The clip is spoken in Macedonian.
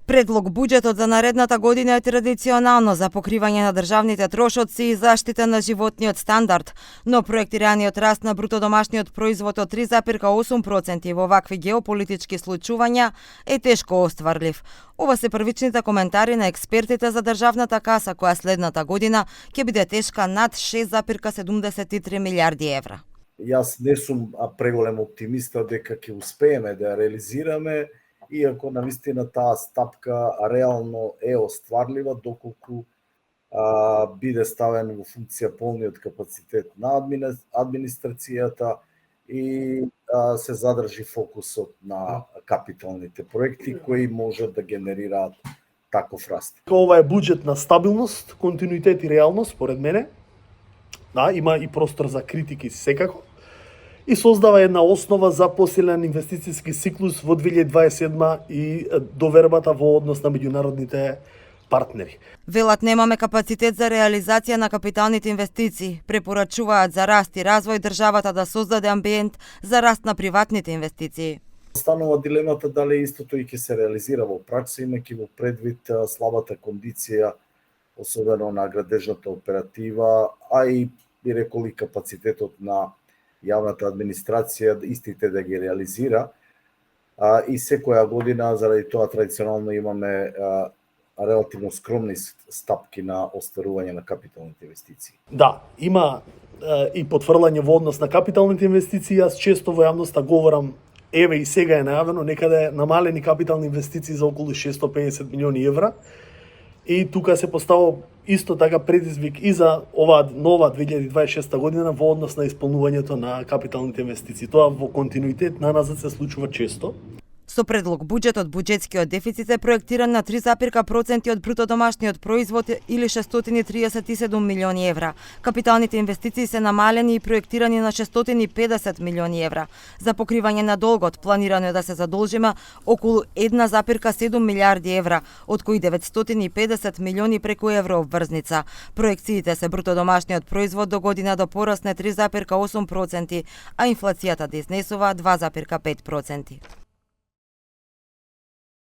Предлог буџетот за наредната година е традиционално за покривање на државните трошоци и заштита на животниот стандард, но проектираниот раст на бруто домашниот производ од 3,8% во вакви геополитички случувања е тешко остварлив. Ова се првичните коментари на експертите за државната каса, која следната година ќе биде тешка над 6,73 милиарди евра. Јас не сум преголем оптимиста дека ќе успееме да ја реализираме, иако навистина таа стапка реално е остварлива доколку биде ставен во функција полниот капацитет на администрацијата и се задржи фокусот на капиталните проекти кои можат да генерираат таков раст. Ова е буџет на стабилност, континуитет и реалност, според мене. Да, има и простор за критики секако. И создава една основа за посилен инвестицијски циклус во 2027 и довербата во однос на меѓународните партнери. Велат немаме капацитет за реализација на капиталните инвестиции. Препорачуваат за раст и развој државата да создаде амбиент за раст на приватните инвестиции. Станува дилемата дали истото и ќе се реализира во пракса, имајќи во предвид слабата кондиција, особено на градежната оператива, а и би рекол и капацитетот на јавната администрација истите да ги реализира. И секоја година, заради тоа традиционално имаме релативно скромни стапки на остварување на капиталните инвестиции. Да, има и потврлање во однос на капиталните инвестиции. Јас често во јавноста говорам, еве и сега е најавено, некаде намалени капитални инвестиции за околу 650 милиони евра. И тука се поставува исто така предизвик и за оваа нова 2026 година во однос на исполнувањето на капиталните инвестиции. Тоа во континуитет наназад се случува често. Со предлог буџетот, буџетскиот дефицит е проектиран на 3,% од бруто домашниот производ или 637 милиони евра. Капиталните инвестиции се намалени и проектирани на 650 милиони евра. За покривање на долгот планирано е да се задолжиме околу 1,7 милиарди евра, од кои 950 милиони преку еврообврзница. Проекциите се бруто домашниот производ до година да порасне 3,8%, а инфлацијата да изнесува 2,5%.